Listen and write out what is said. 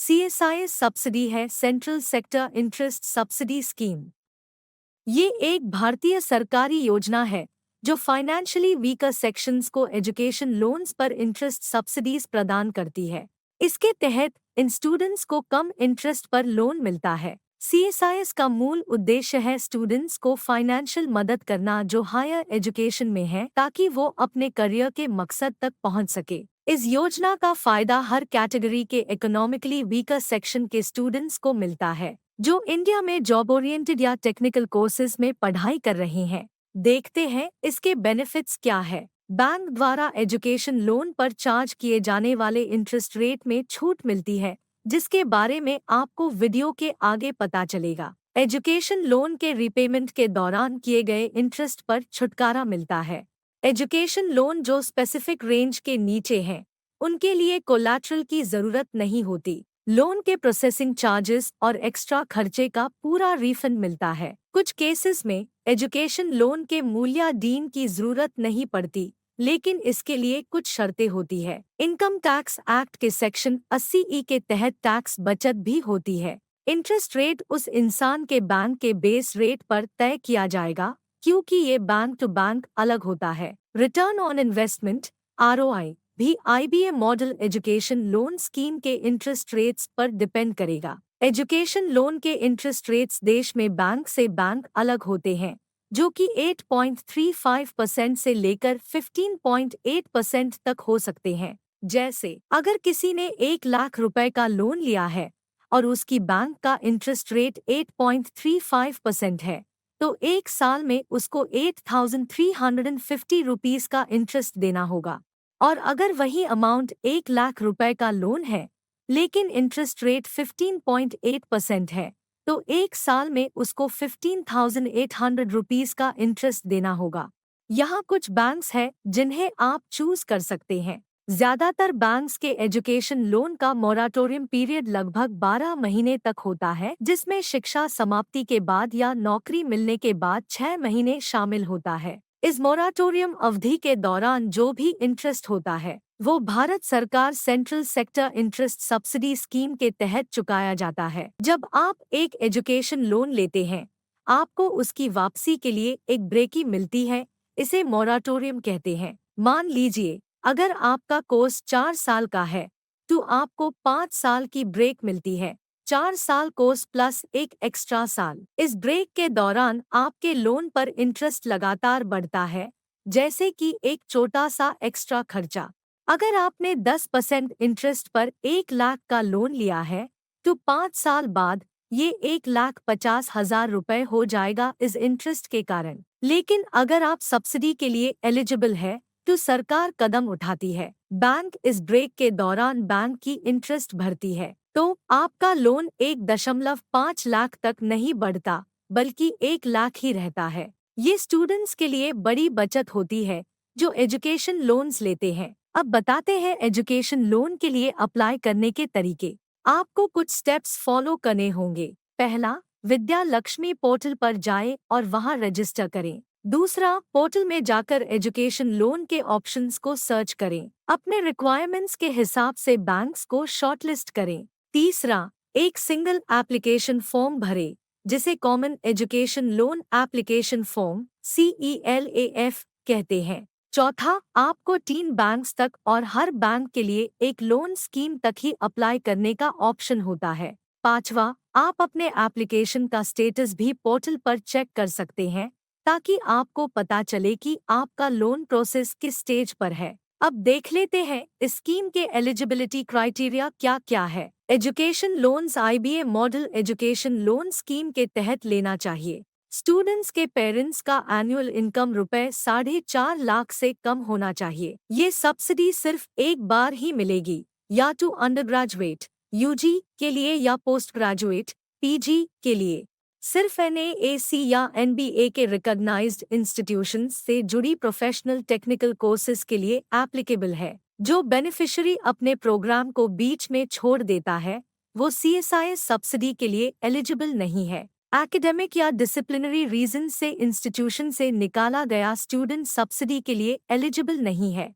CSIS subsidy है central sector interest subsidy scheme. ये एक भारतीय सरकारी योजना है जो फाइनेंशियली वीकर सेक्शंस को एजुकेशन लोन्स पर इंटरेस्ट सब्सिडीज प्रदान करती है। इसके तहत इन स्टूडेंट्स को कम इंटरेस्ट पर लोन मिलता है। CSIS का मूल उद्देश्य है स्टूडेंट्स को फाइनेंशियल मदद करना जो हायर एजुकेशन में है, ताकि वो अपने करियर के मकसद तक पहुंच सके। इस योजना का फायदा हर कैटेगरी के इकोनॉमिकली वीकर सेक्शन के स्टूडेंट्स को मिलता है जो इंडिया में जॉब ओरिएंटेड या टेक्निकल कोर्सेज में पढ़ाई कर रहे हैं। देखते हैं इसके बेनिफिट्स क्या है। बैंक द्वारा एजुकेशन लोन पर चार्ज किए जाने वाले इंटरेस्ट रेट में छूट मिलती है, जिसके बारे में आपको वीडियो के आगे पता चलेगा। एजुकेशन लोन के रीपेमेंट के दौरान किए गए इंटरेस्ट पर छुटकारा मिलता है। एजुकेशन लोन जो स्पेसिफिक रेंज के नीचे हैं, उनके लिए कोलैटरल की जरूरत नहीं होती। लोन के प्रोसेसिंग चार्जेस और एक्स्ट्रा खर्चे का पूरा रिफंड मिलता है। कुछ केसेस में एजुकेशन लोन के मूल्याधीन की जरूरत नहीं पड़ती, लेकिन इसके लिए कुछ शर्तें होती है। इनकम टैक्स एक्ट के सेक्शन 80E के तहत टैक्स बचत भी होती है। इंटरेस्ट रेट उस इंसान के बैंक के बेस रेट पर तय किया जाएगा, क्योंकि ये बैंक टू बैंक अलग होता है। रिटर्न ऑन इन्वेस्टमेंट ROI भी IBA model education loan scheme के इंटरेस्ट रेट्स पर डिपेंड करेगा। एजुकेशन लोन के इंटरेस्ट रेट्स देश में बैंक से बैंक अलग होते हैं, जो कि 8.35% से लेकर 15.8% तक हो सकते हैं। जैसे अगर किसी ने 1 लाख रुपए का लोन लिया है और उसकी बैंक का इंटरेस्ट रेट 8.35% है, तो 1 साल में उसको 8,350 रुपीस का इंटरेस्ट देना होगा। और अगर वही अमाउंट 1 लाख रुपए का लोन है, लेकिन इंटरेस्ट रेट 15.8% है, तो 1 साल में उसको 15,800 रुपीस का इंटरेस्ट देना होगा। यहाँ कुछ बैंक्स हैं जिन्हें आप चूज कर सकते हैं। ज्यादातर बैंक्स के एजुकेशन लोन का मोराटोरियम पीरियड लगभग 12 महीने तक होता है, जिसमें शिक्षा समाप्ति के बाद या नौकरी मिलने के बाद 6 महीने शामिल होता है। इस मोराटोरियम अवधि के दौरान जो भी इंटरेस्ट होता है, वो भारत सरकार central sector interest subsidy scheme के तहत चुकाया जाता है। जब आप एक एजुकेशन लोन लेते हैं, आपको उसकी वापसी के लिए एक ब्रेकी मिलती है, इसे मोराटोरियम कहते हैं। मान लीजिए अगर आपका कोर्स 4 साल का है, तो आपको 5 साल की ब्रेक मिलती है। 4 साल कोर्स प्लस एक एक्स्ट्रा साल। इस ब्रेक के दौरान आपके लोन पर इंटरेस्ट लगातार बढ़ता है, जैसे कि एक छोटा सा एक्स्ट्रा खर्चा। अगर आपने 10% इंटरेस्ट पर 1 लाख का लोन लिया है, तो 5 साल बाद ये 1,50,000 रुपए हो जाएगा इस इंटरेस्ट के कारण। लेकिन अगर आप सब्सिडी के लिए एलिजिबल है, तो सरकार कदम उठाती है। बैंक इस ब्रेक के दौरान बैंक की इंटरेस्ट भरती है, तो आपका लोन 1.5 लाख तक नहीं बढ़ता, बल्कि 1 लाख ही रहता है। ये स्टूडेंट्स के लिए बड़ी बचत होती है जो एजुकेशन लोन्स लेते हैं। अब बताते हैं एजुकेशन लोन के लिए अप्लाई करने के तरीके। आपको कुछ स्टेप्स फॉलो करने होंगे। पहला, विद्या लक्ष्मी पोर्टल पर जाएं और वहां रजिस्टर करें। दूसरा, पोर्टल में जाकर एजुकेशन लोन के ऑप्शंस को सर्च करें। अपने रिक्वायरमेंट्स के हिसाब से बैंक्स को शॉर्टलिस्ट करें। तीसरा, एक सिंगल एप्लीकेशन फॉर्म भरें, जिसे common education loan application form CELAF कहते हैं। चौथा, आपको 3 बैंक्स तक और हर बैंक के लिए एक लोन स्कीम तक ही अप्लाई करने का ऑप्शन होता है। पांचवा, आप अपने एप्लीकेशन का स्टेटस भी पोर्टल पर चेक कर सकते हैं, ताकि आपको पता चले कि आपका लोन प्रोसेस किस स्टेज पर है। अब देख लेते हैं इस स्कीम के एलिजिबिलिटी क्राइटेरिया क्या क्या है। Education loans IBA model education loan scheme के तहत लेना चाहिए। स्टूडेंट्स के पेरेंट्स का एनुअल इनकम ₹4.5 लाख से कम होना चाहिए। ये सब्सिडी सिर्फ एक बार ही मिलेगी, या तो अंडर ग्रेजुएट UG के लिए या पोस्ट ग्रेजुएट PG के लिए। सिर्फ NAAC या NBA के रिकॉग्नाइज्ड इंस्टीट्यूशंस से जुड़ी प्रोफेशनल टेक्निकल कोर्सेज के लिए एप्लीकेबल है। जो बेनिफिशियरी अपने प्रोग्राम को बीच में छोड़ देता है, वो CSIS सब्सिडी के लिए एलिजिबल नहीं है। एकेडमिक या डिसिप्लिनरी रीजन से इंस्टीट्यूशन से निकाला गया स्टूडेंट सब्सिडी के लिए एलिजिबल नहीं है।